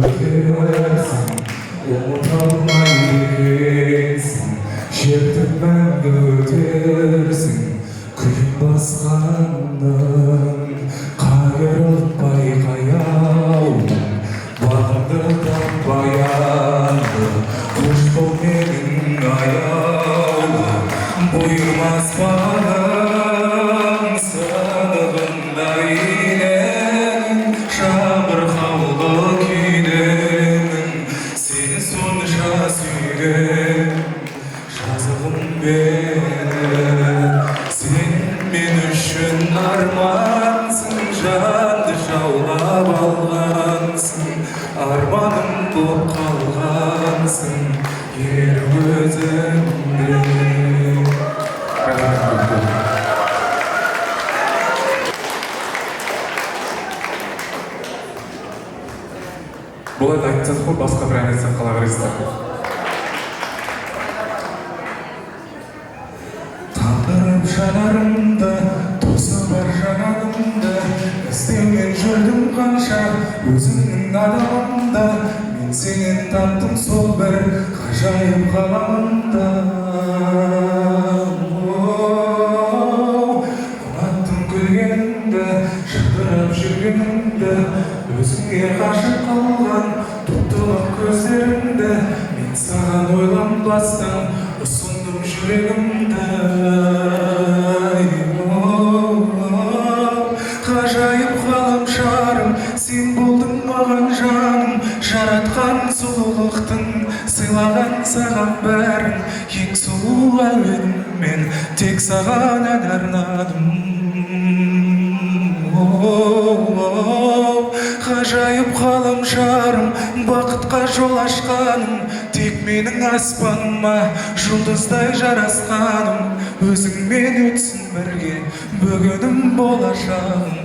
өтерсің, ұмыта алмайды екенсің, шертіп мәңгі өтерсің, күйін басқанның, қайырылтпай қаяудың, бағымды таппай аңды, қош бол менің аяулы, бұйырмас бағым сынығындай елең, жабырқаулы күйдемін, сені сонша сүйген жазығым бері. Сен мен үшін армансың, жанды жаулап алғансың, арманым боп қалғансың, ер өзіңде. Бұл әнді айтсақ қой, басқа бір ән айтсақ қалай қарайсыздар? Тағдырым жанарымды, досы бар жанарымды, іздеумен жүрдім қанша өзіңнің адамымды, мен сенен таптым сол бір ғажайып ғаламды. Ұнаттым күлгеніңді, жадырап жүргеніңді, өзіңе ғашық қалған топтылық көздеріңді, мен саған ойланбастан ұсындым жүрегімді. Ғажайып ғаламшарым, сен болдың маған жаным, жаратқан сұлулықтың, сыйлаған саған бәрін, ең сұлу әуенім мен тек саған ән арнадым. Ғажайып ғаламшарым, бақытқа жол ашқаным, тек менің аспаныма жұлдыздай жарасқаным, өзіңмен өтсін бірге бүгінім болашағым.